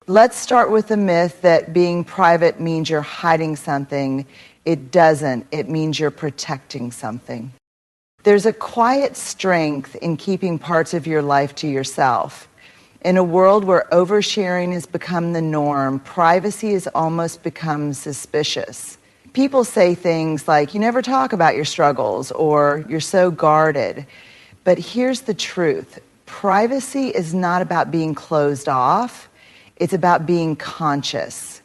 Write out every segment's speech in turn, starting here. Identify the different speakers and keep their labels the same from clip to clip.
Speaker 1: Let's start with the myth that being private means you're hiding something. It doesn't. It means you're protecting something. There's a quiet strength in keeping parts of your life to yourself. In a world where oversharing has become the norm, privacy has almost become suspicious. People say things like, you never talk about your struggles, or you're so guarded. But here's the truth. Privacy is not about being closed off. It's about being conscious.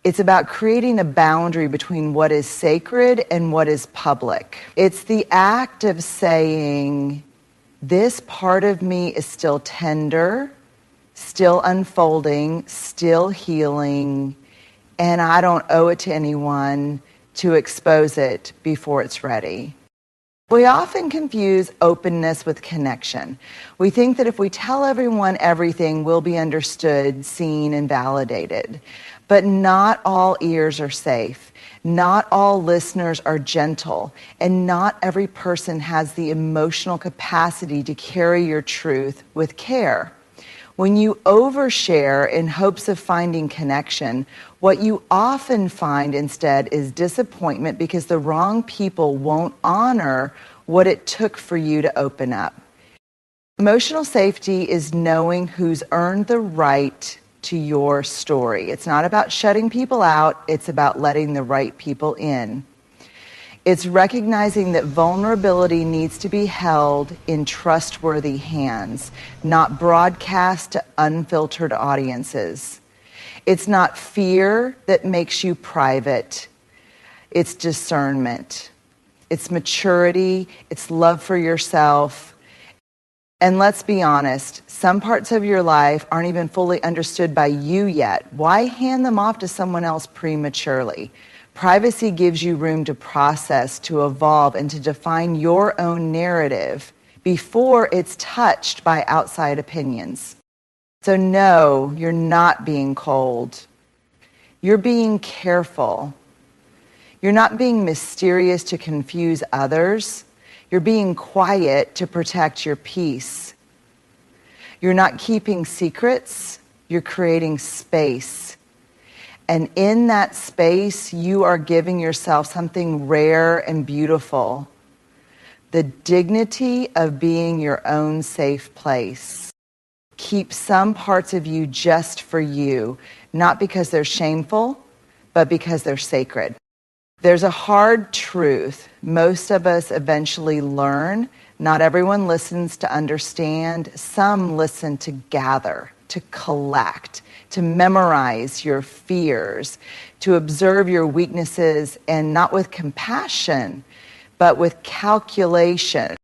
Speaker 1: It's about creating a boundary between what is sacred and what is public. It's the act of saying, this part of me is still tender, still unfolding, still healing, and I don't owe it to anyone to expose it before it's ready. We often confuse openness with connection. We think that if we tell everyone everything, we'll be understood, seen, and validated. But not all ears are safe. Not all listeners are gentle. And not every person has the emotional capacity to carry your truth with care. When you overshare in hopes of finding connection, what you often find instead is disappointment because the wrong people won't honor what it took for you to open up. Emotional safety is knowing who's earned the right to your story. It's not about shutting people out, it's about letting the right people in. It's recognizing that vulnerability needs to be held in trustworthy hands, not broadcast to unfiltered audiences. It's not fear that makes you private. It's discernment. It's maturity. It's love for yourself. And let's be honest, some parts of your life aren't even fully understood by you yet. Why hand them off to someone else prematurely? Privacy gives you room to process, to evolve, and to define your own narrative before it's touched by outside opinions. So no, you're not being cold. You're being careful. You're not being mysterious to confuse others. You're being quiet to protect your peace. You're not keeping secrets. You're creating space. And in that space, you are giving yourself something rare and beautiful. The dignity of being your own safe place. Keep some parts of you just for you, not because they're shameful, but because they're sacred. There's a hard truth most of us eventually learn. Not everyone listens to understand. Some listen to gather, to collect, to memorize your fears, to observe your weaknesses, and not with compassion, but with calculation.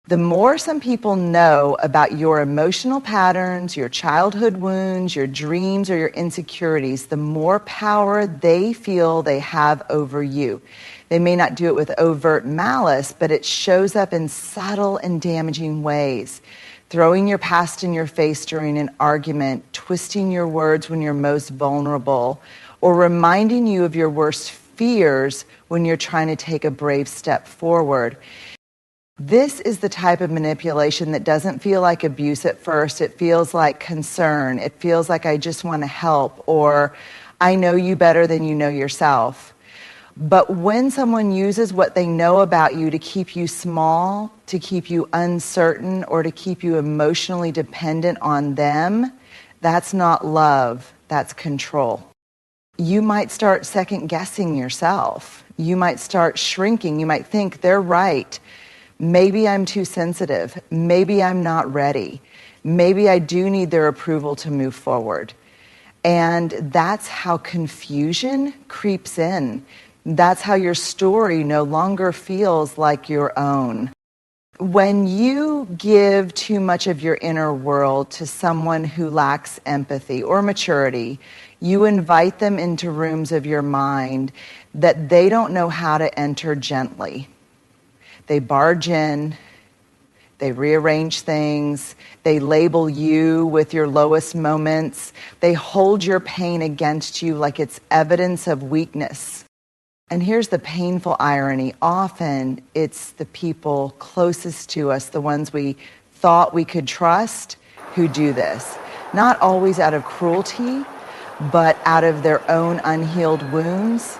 Speaker 1: The more some people know about your emotional patterns, your childhood wounds, your dreams, or your insecurities, the more power they feel they have over you. They may not do it with overt malice, but it shows up in subtle and damaging ways. Throwing your past in your face during an argument, twisting your words when you're most vulnerable, or reminding you of your worst fears when you're trying to take a brave step forward. This is the type of manipulation that doesn't feel like abuse at first. It feels like concern. It feels like I just want to help, or I know you better than you know yourself. But when someone uses what they know about you to keep you small, to keep you uncertain, or to keep you emotionally dependent on them, that's not love, that's control. You might start second guessing yourself. You might start shrinking. You might think they're right. Maybe I'm too sensitive. Maybe I'm not ready. Maybe I do need their approval to move forward. And that's how confusion creeps in. That's how your story no longer feels like your own. When you give too much of your inner world to someone who lacks empathy or maturity, you invite them into rooms of your mind that they don't know how to enter gently. They barge in, they rearrange things, they label you with your lowest moments, they hold your pain against you like it's evidence of weakness. And here's the painful irony. Often it's the people closest to us, the ones we thought we could trust, who do this. not always out of cruelty, but out of their own unhealed wounds,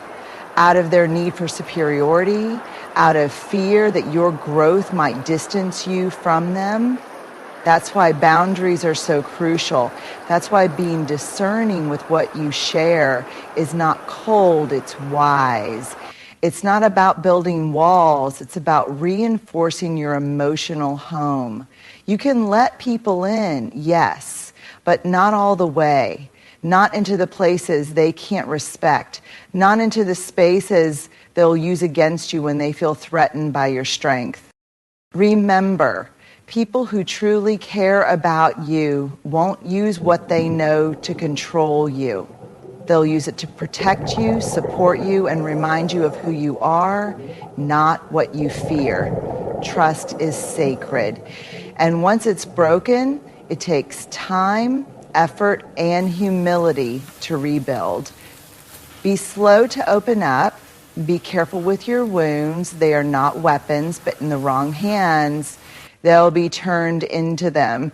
Speaker 1: out of their need for superiority, out of fear that your growth might distance you from them. That's why boundaries are so crucial. That's why being discerning with what you share is not cold, it's wise. It's not about building walls, it's about reinforcing your emotional home. You can let people in, yes, but not all the way. Not into the places they can't respect. Not into the spaces they'll use against you when they feel threatened by your strength. Remember, people who truly care about you won't use what they know to control you. They'll use it to protect you, support you, and remind you of who you are, not what you fear. Trust is sacred. And once it's broken, it takes time, effort, and humility to rebuild. Be slow to open up. Be careful with your wounds. They are not weapons, but in the wrong hands, they'll be turned into them.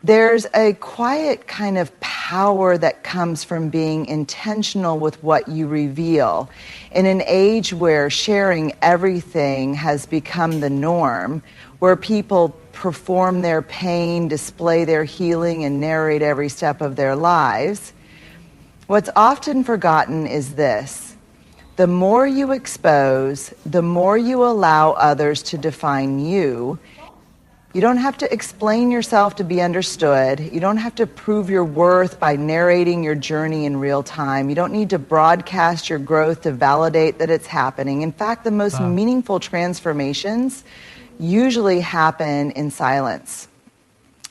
Speaker 1: There's a quiet kind of power that comes from being intentional with what you reveal. In an age where sharing everything has become the norm, where people perform their pain, display their healing, and narrate every step of their lives, what's often forgotten is this. The more you expose, the more you allow others to define you. You don't have to explain yourself to be understood. You don't have to prove your worth by narrating your journey in real time. You don't need to broadcast your growth to validate that it's happening. In fact, the most meaningful transformations usually happen in silence,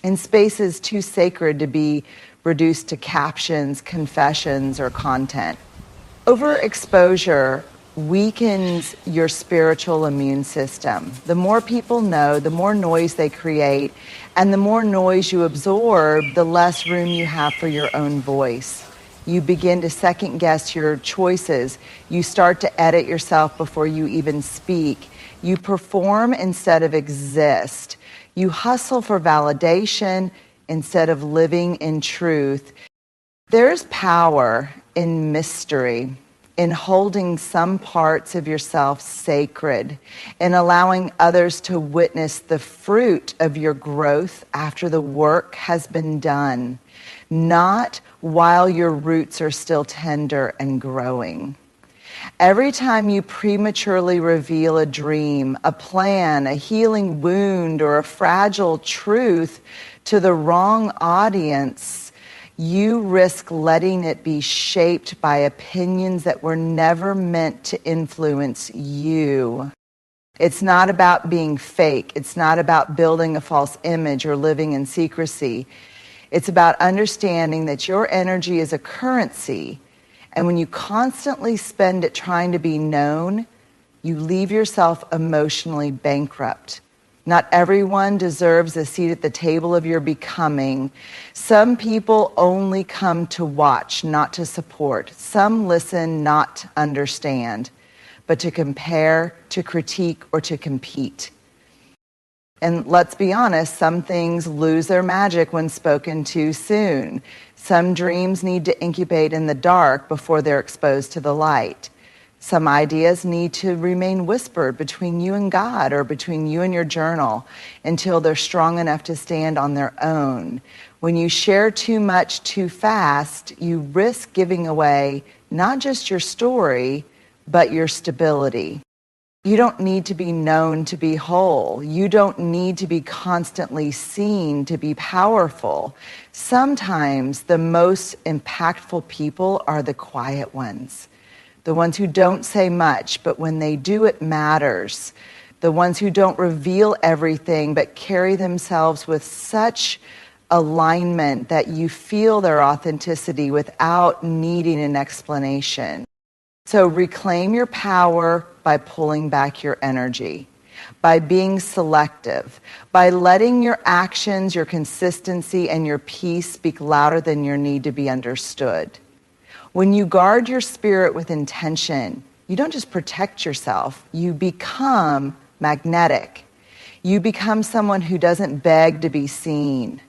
Speaker 1: in spaces too sacred to be reduced to captions, confessions, or content. Overexposure weakens your spiritual immune system. The more people know, the more noise they create, and the more noise you absorb, the less room you have for your own voice. You begin to second guess your choices. You start to edit yourself before you even speak. You perform instead of exist. You hustle for validation instead of living in truth. There's power in mystery, in holding some parts of yourself sacred, in allowing others to witness the fruit of your growth after the work has been done, not while your roots are still tender and growing. Every time you prematurely reveal a dream, a plan, a healing wound, or a fragile truth to the wrong audience, you risk letting it be shaped by opinions that were never meant to influence you. It's not about being fake. It's not about building a false image or living in secrecy. It's about understanding that your energy is a currency, and when you constantly spend it trying to be known, you leave yourself emotionally bankrupt. Not everyone deserves a seat at the table of your becoming. Some people only come to watch, not to support. Some listen, not to understand, but to compare, to critique, or to compete. And let's be honest, some things lose their magic when spoken too soon. Some dreams need to incubate in the dark before they're exposed to the light. Some ideas need to remain whispered between you and God or between you and your journal until they're strong enough to stand on their own. When you share too much too fast, you risk giving away not just your story, but your stability. You don't need to be known to be whole. You don't need to be constantly seen to be powerful. Sometimes the most impactful people are the quiet ones. The ones who don't say much, but when they do, it matters. The ones who don't reveal everything, but carry themselves with such alignment that you feel their authenticity without needing an explanation. So reclaim your power by pulling back your energy, by being selective, by letting your actions, your consistency, and your peace speak louder than your need to be understood. When you guard your spirit with intention, you don't just protect yourself, you become magnetic. You become someone who doesn't beg to be seen.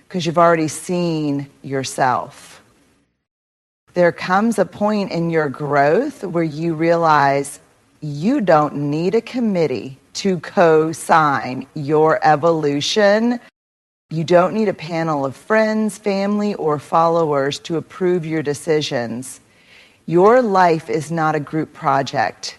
Speaker 1: because you've already seen yourself. There comes a point in your growth where you realize you don't need a committee to co-sign your evolution. You don't need a panel of friends, family, or followers to approve your decisions. Your life is not a group project.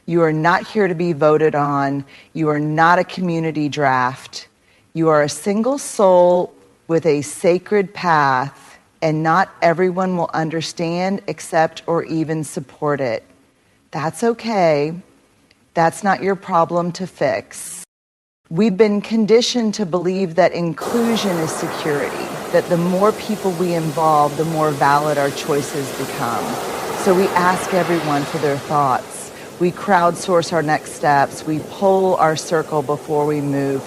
Speaker 1: You are not here to be voted on. You are not a community draft. You are a single soul with a sacred path, and not everyone will understand, accept, or even support it. That's okay. That's not your problem to fix. We've been conditioned to believe that inclusion is security, that the more people we involve, the more valid our choices become. So we ask everyone for their thoughts. We crowdsource our next steps. We poll our circle before we move.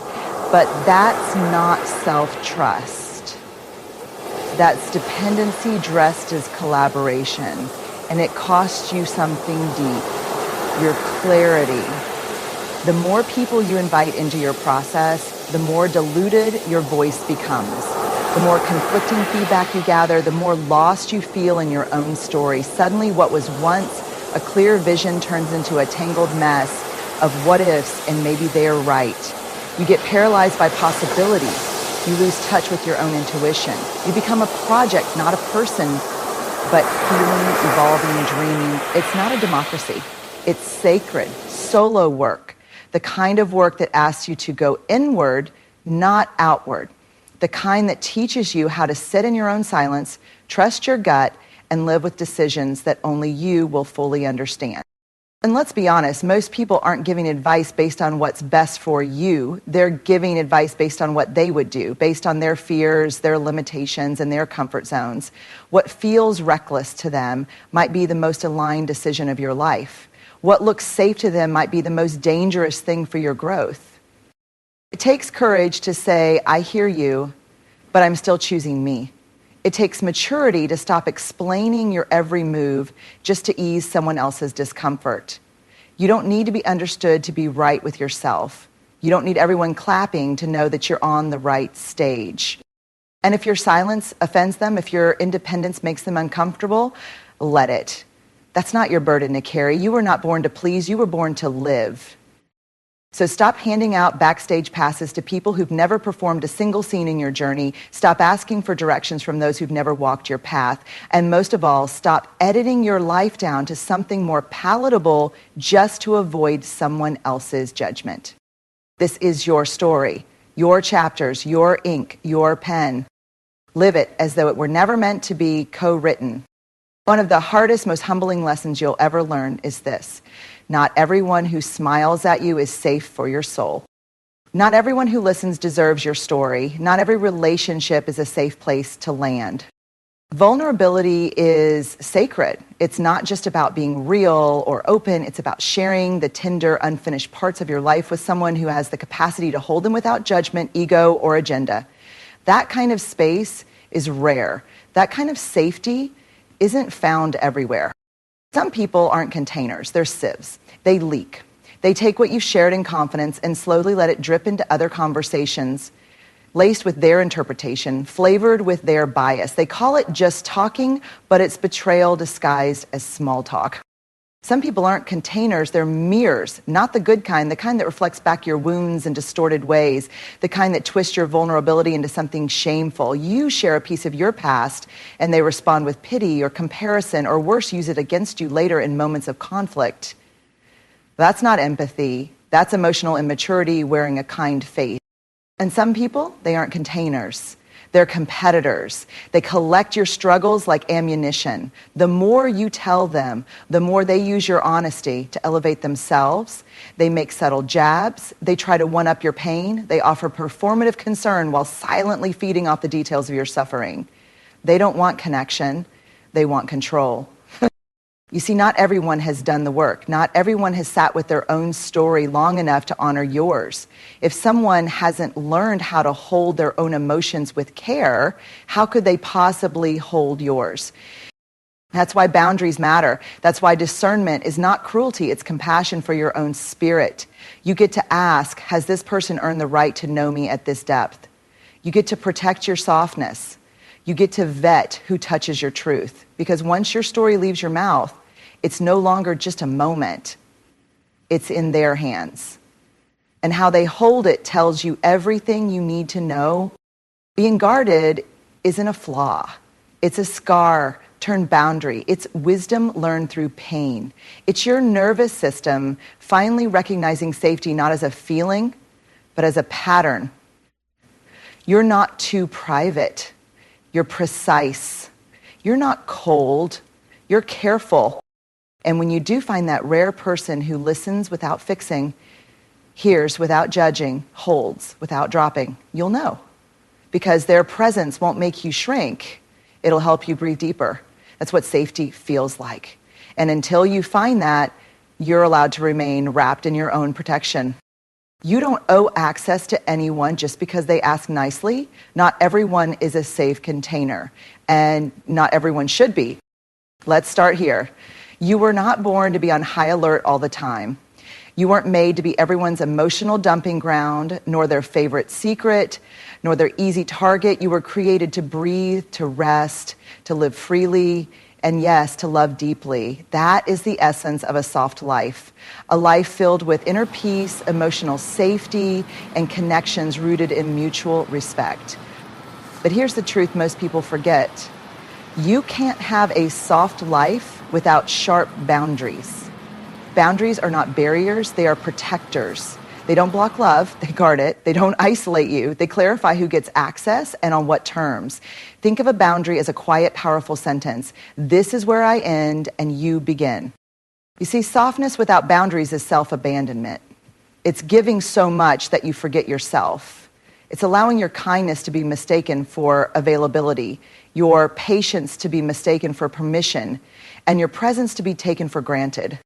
Speaker 1: But that's not self-trust. That's dependency dressed as collaboration. And it costs you something deep, your clarity. The more people you invite into your process, the more diluted your voice becomes. The more conflicting feedback you gather, the more lost you feel in your own story. Suddenly, what was once a clear vision turns into a tangled mess of what ifs, and maybe they're right. You get paralyzed by possibility. You lose touch with your own intuition. You become a project, not a person, but healing, evolving, dreaming. It's not a democracy. It's sacred, solo work. The kind of work that asks you to go inward, not outward. The kind that teaches you how to sit in your own silence, trust your gut, and live with decisions that only you will fully understand. And let's be honest, most people aren't giving advice based on what's best for you. They're giving advice based on what they would do, based on their fears, their limitations, and their comfort zones. What feels reckless to them might be the most aligned decision of your life. What looks safe to them might be the most dangerous thing for your growth. It takes courage to say, I hear you, but I'm still choosing me. It takes maturity to stop explaining your every move just to ease someone else's discomfort. You don't need to be understood to be right with yourself. You don't need everyone clapping to know that you're on the right stage. And if your silence offends them, if your independence makes them uncomfortable, let it. That's not your burden to carry. You were not born to please. You were born to live. So stop handing out backstage passes to people who've never performed a single scene in your journey. Stop asking for directions from those who've never walked your path. And most of all, stop editing your life down to something more palatable just to avoid someone else's judgment. This is your story, your chapters, your ink, your pen. Live it as though it were never meant to be co-written. One of the hardest, most humbling lessons you'll ever learn is this. Not everyone who smiles at you is safe for your soul. Not everyone who listens deserves your story. Not every relationship is a safe place to land. Vulnerability is sacred. It's not just about being real or open. It's about sharing the tender, unfinished parts of your life with someone who has the capacity to hold them without judgment, ego, or agenda. That kind of space is rare. That kind of safety isn't found everywhere. Some people aren't containers, they're sieves. They leak. They take what you've shared in confidence and slowly let it drip into other conversations, laced with their interpretation, flavored with their bias. They call it just talking, but it's betrayal disguised as small talk. Some people aren't containers, they're mirrors, not the good kind, the kind that reflects back your wounds and distorted ways, the kind that twists your vulnerability into something shameful. You share a piece of your past, and they respond with pity or comparison, or worse, use it against you later in moments of conflict. That's not empathy. That's emotional immaturity wearing a kind face. And some people, they aren't containers. They're competitors. They collect your struggles like ammunition. The more you tell them, the more they use your honesty to elevate themselves. They make subtle jabs. They try to one-up your pain. They offer performative concern while silently feeding off the details of your suffering. They don't want connection. They want control. You see, not everyone has done the work. Not everyone has sat with their own story long enough to honor yours. If someone hasn't learned how to hold their own emotions with care, how could they possibly hold yours? That's why boundaries matter. That's why discernment is not cruelty, it's compassion for your own spirit. You get to ask, has this person earned the right to know me at this depth? You get to protect your softness. You get to vet who touches your truth. Because once your story leaves your mouth, it's no longer just a moment. It's in their hands. And how they hold it tells you everything you need to know. Being guarded isn't a flaw. It's a scar turned boundary. It's wisdom learned through pain. It's your nervous system finally recognizing safety not as a feeling, but as a pattern. You're not too private. You're precise. You're not cold. You're careful. And when you do find that rare person who listens without fixing, hears without judging, holds without dropping, you'll know. Because their presence won't make you shrink. It'll help you breathe deeper. That's what safety feels like. And until you find that, you're allowed to remain wrapped in your own protection. You don't owe access to anyone just because they ask nicely. Not everyone is a safe container, and not everyone should be. Let's start here. You were not born to be on high alert all the time. You weren't made to be everyone's emotional dumping ground, nor their favorite secret, nor their easy target. You were created to breathe, to rest, to live freely, and yes, to love deeply. That is the essence of a soft life. A life filled with inner peace, emotional safety, and connections rooted in mutual respect. But here's the truth most people forget. You can't have a soft life without sharp boundaries. Boundaries are not barriers, they are protectors. They don't block love, they guard it. They don't isolate you, they clarify who gets access and on what terms. Think of a boundary as a quiet, powerful sentence. This is where I end and you begin. You see, softness without boundaries is self-abandonment. It's giving so much that you forget yourself. It's allowing your kindness to be mistaken for availability, your patience to be mistaken for permission, and your presence to be taken for granted.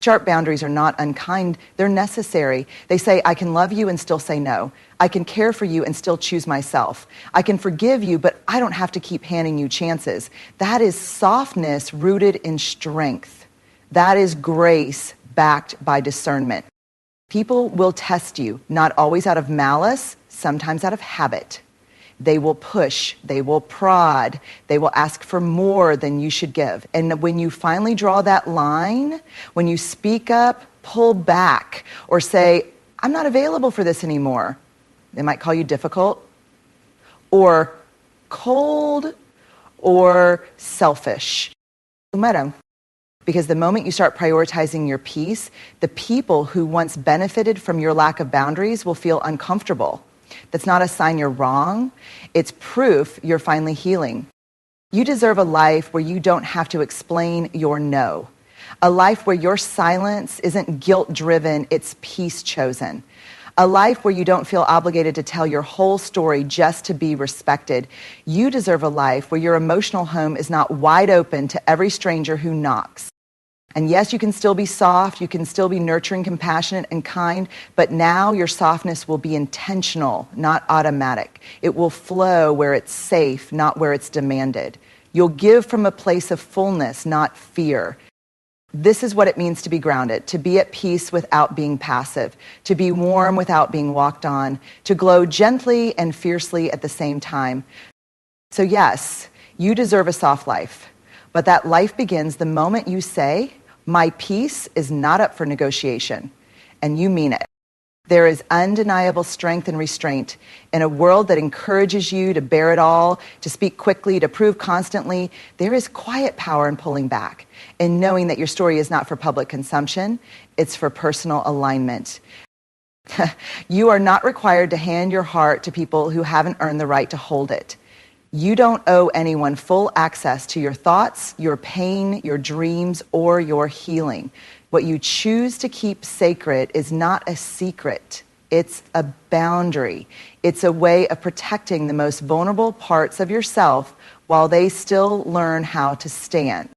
Speaker 1: Sharp boundaries are not unkind, they're necessary. They say, I can love you and still say no. I can care for you and still choose myself. I can forgive you, but I don't have to keep handing you chances. That is softness rooted in strength. That is grace backed by discernment. People will test you, not always out of malice, sometimes out of habit. They will push, they will prod, they will ask for more than you should give. And when you finally draw that line, when you speak up, pull back, or say, I'm not available for this anymore, they might call you difficult, or cold, or selfish. Because the moment you start prioritizing your peace, the people who once benefited from your lack of boundaries will feel uncomfortable. That's not a sign you're wrong. It's proof you're finally healing. You deserve a life where you don't have to explain your no. A life where your silence isn't guilt-driven, it's peace-chosen. A life where you don't feel obligated to tell your whole story just to be respected. You deserve a life where your emotional home is not wide open to every stranger who knocks. And yes, you can still be soft, you can still be nurturing, compassionate, and kind, but now your softness will be intentional, not automatic. It will flow where it's safe, not where it's demanded. You'll give from a place of fullness, not fear. This is what it means to be grounded, to be at peace without being passive, to be warm without being walked on, to glow gently and fiercely at the same time. So yes, you deserve a soft life, but that life begins the moment you say, my peace is not up for negotiation, and you mean it. There is undeniable strength and restraint in a world that encourages you to bear it all, to speak quickly, to prove constantly. There is quiet power in pulling back, in knowing that your story is not for public consumption, it's for personal alignment. You are not required to hand your heart to people who haven't earned the right to hold it. You don't owe anyone full access to your thoughts, your pain, your dreams, or your healing. What you choose to keep sacred is not a secret. It's a boundary. It's a way of protecting the most vulnerable parts of yourself while they still learn how to stand.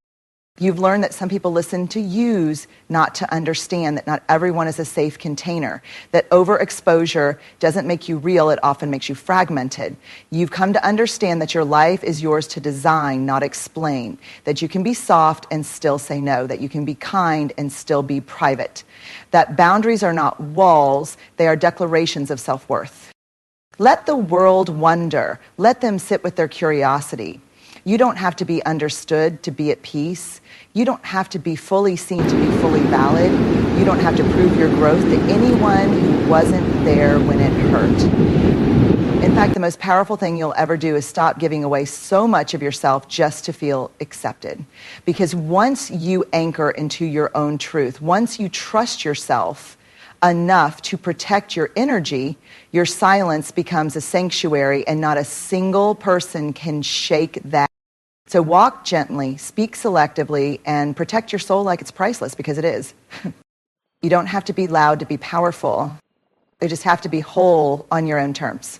Speaker 1: You've learned that some people listen to use, not to understand, that not everyone is a safe container, that overexposure doesn't make you real, it often makes you fragmented. You've come to understand that your life is yours to design, not explain, that you can be soft and still say no, that you can be kind and still be private, that boundaries are not walls, they are declarations of self-worth. Let the world wonder. Let them sit with their curiosity. You don't have to be understood to be at peace. You don't have to be fully seen to be fully valid. You don't have to prove your growth to anyone who wasn't there when it hurt. In fact, the most powerful thing you'll ever do is stop giving away so much of yourself just to feel accepted. Because once you anchor into your own truth, once you trust yourself enough to protect your energy, your silence becomes a sanctuary, and not a single person can shake that. So walk gently, speak selectively, and protect your soul like it's priceless, because it is. You don't have to be loud to be powerful. You just have to be whole on your own terms.